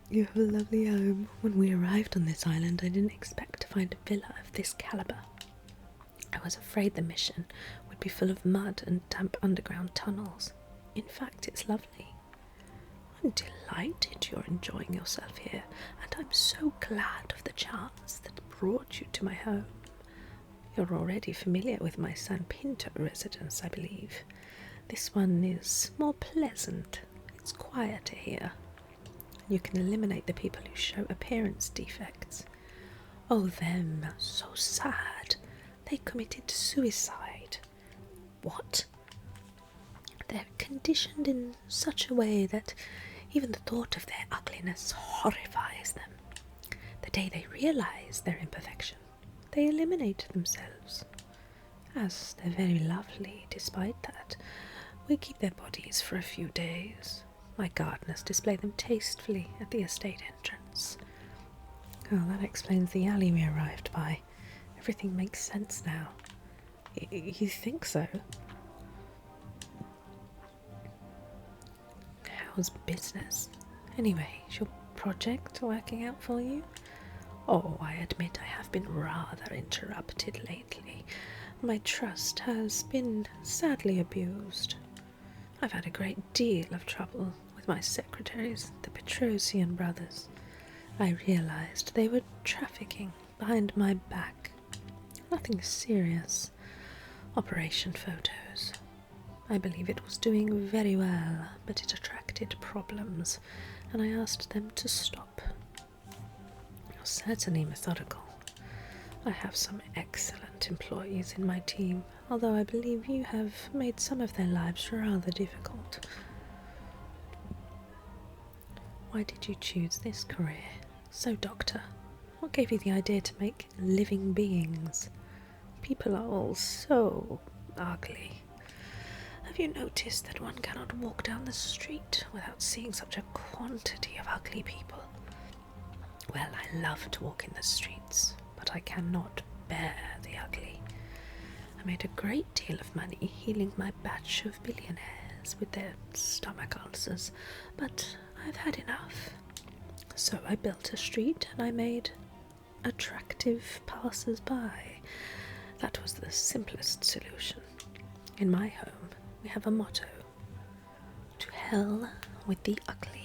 You have a lovely home. When we arrived on this island, I didn't expect to find a villa of this calibre. I was afraid the mission would be full of mud and damp underground tunnels. In fact, it's lovely. I'm delighted you're enjoying yourself here, and I'm so glad of the chance that brought you to my home. You're already familiar with my San Pinto residence, I believe. This one is more pleasant. It's quieter here. You can eliminate the people who show appearance defects. Oh, them, so sad. They committed suicide. What? They're conditioned in such a way that even the thought of their ugliness horrifies them. The day they realise their imperfection, they eliminate themselves. As they're very lovely, despite that, we keep their bodies for a few days. My gardeners display them tastefully at the estate entrance. Oh, that explains the alley we arrived by. Everything makes sense now. You think so? How's business? Anyway, is your project working out for you? Oh, I admit I have been rather interrupted lately. My trust has been sadly abused. I've had a great deal of trouble with my secretaries, the Petrosian brothers. I realised they were trafficking behind my back. Nothing serious. Operation photos. I believe it was doing very well, but it attracted problems, and I asked them to stop. You're certainly methodical. I have some excellent employees in my team, although I believe you have made some of their lives rather difficult. Why did you choose this career? So, Doctor, what gave you the idea to make living beings? People are all so ugly. Have you noticed that one cannot walk down the street without seeing such a quantity of ugly people? Well, I love to walk in the streets, but I cannot bear the ugly. I made a great deal of money healing my batch of billionaires with their stomach ulcers, but I've had enough. So I built a street and I made attractive passers-by. That was the simplest solution. In my home, we have a motto: to hell with the ugly.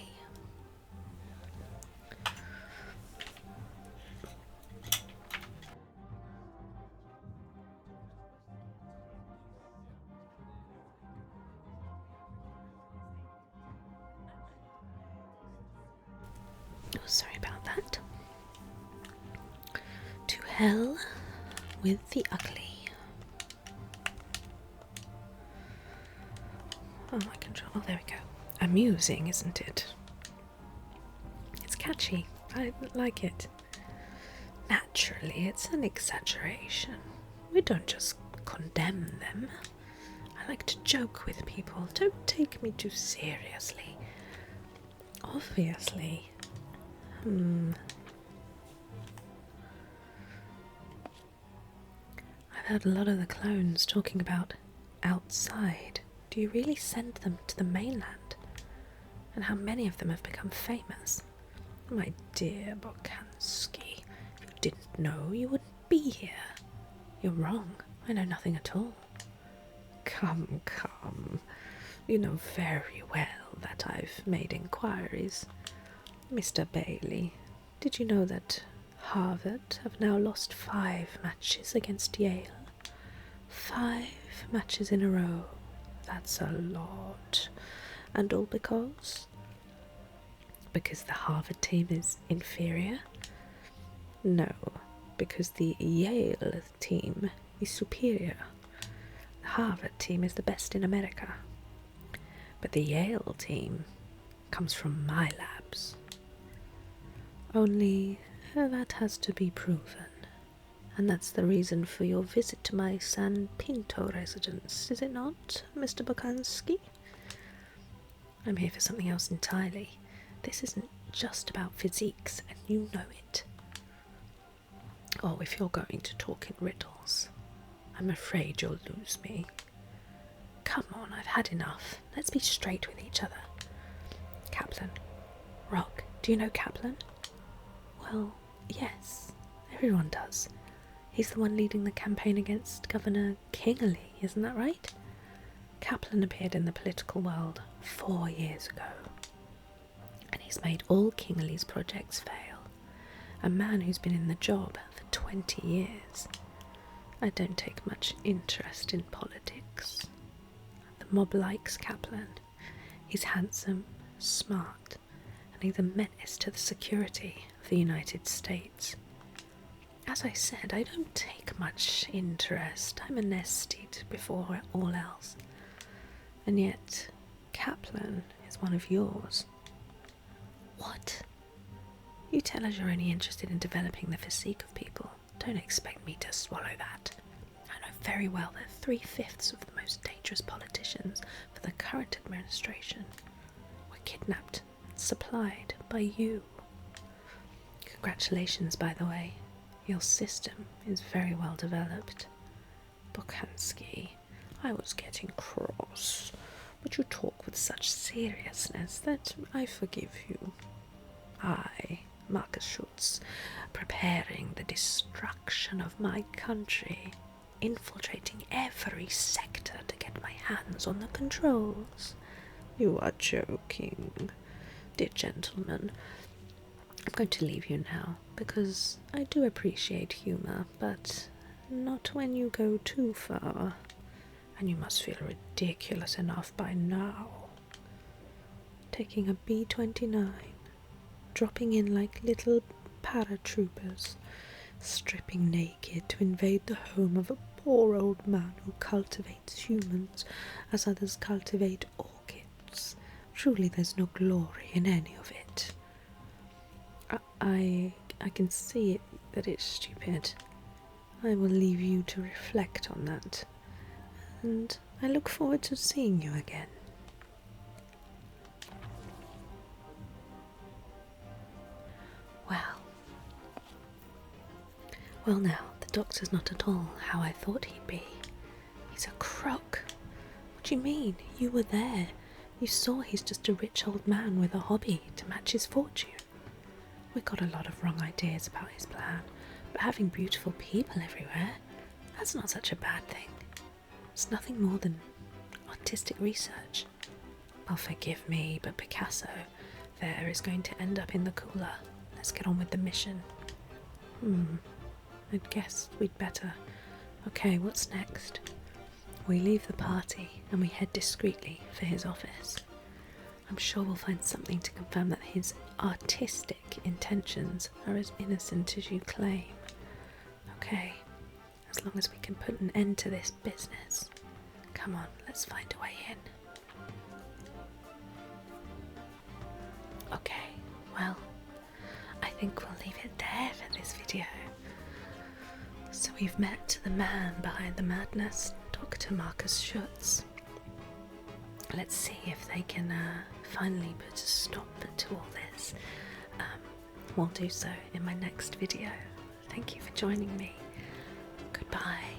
Oh, sorry about that. To hell with the ugly. Oh, my control. Oh, there we go. Amusing, isn't it? It's catchy. I like it. Naturally, it's an exaggeration. We don't just condemn them. I like to joke with people. Don't take me too seriously. Obviously. I've heard a lot of the clones talking about outside. Do you really send them to the mainland? And how many of them have become famous? My dear Bokansky, if you didn't know, you wouldn't be here. You're wrong. I know nothing at all. Come, come. You know very well that I've made inquiries. Mr. Bailey, did you know that Harvard have now lost 5 matches against Yale? 5 matches in a row. That's a lot. And all because? Because the Harvard team is inferior? No, because the Yale team is superior. The Harvard team is the best in America. But the Yale team comes from my labs. Only that has to be proven. And that's the reason for your visit to my San Pinto residence, is it not, Mr. Bokansky? I'm here for something else entirely. This isn't just about physiques, and you know it. Oh, if you're going to talk in riddles, I'm afraid you'll lose me. Come on, I've had enough. Let's be straight with each other. Kaplan. Rock, do you know Kaplan? Well, yes, everyone does. He's the one leading the campaign against Governor Kingley, isn't that right? Kaplan appeared in the political world 4 years ago, and he's made all Kingley's projects fail. A man who's been in the job for 20 years. I don't take much interest in politics. The mob likes Kaplan. He's handsome, smart, and he's a menace to the security of the United States. As I said, I don't take much interest. I'm a nested before all else. And yet, Kaplan is one of yours. What? You tell us you're only interested in developing the physique of people. Don't expect me to swallow that. I know very well that 3/5 of the most dangerous politicians for the current administration were kidnapped and supplied by you. Congratulations, by the way. Your system is very well developed. Bokansky, I was getting cross, but you talk with such seriousness that I forgive you. I, Marcus Schutz, preparing the destruction of my country, infiltrating every sector to get my hands on the controls. You are joking. Dear gentlemen, I'm going to leave you now, because I do appreciate humour, but not when you go too far. And you must feel ridiculous enough by now. Taking a B-29, dropping in like little paratroopers, stripping naked to invade the home of a poor old man who cultivates humans as others cultivate orchids. Truly there's no glory in any of it. I can see that it's stupid. I will leave you to reflect on that. And I look forward to seeing you again. Well now, the doctor's not at all how I thought he'd be. He's a crook. What do you mean? You were there. You saw he's just a rich old man with a hobby to match his fortune. We got a lot of wrong ideas about his plan, but having beautiful people everywhere, that's not such a bad thing. It's nothing more than artistic research. Oh, forgive me, but Picasso there is going to end up in the cooler. Let's get on with the mission. I guess we'd better. Okay, what's next? We leave the party and we head discreetly for his office. I'm sure we'll find something to confirm that his artistic intentions are as innocent as you claim. Okay, as long as we can put an end to this business. Come on, let's find a way in. Okay, well, I think we'll leave it there for this video. So we've met the man behind the madness, Dr. Marcus Schutz. let's see if they can finally put a stop to all this. We'll do so in my next video. Thank you for joining me. Goodbye.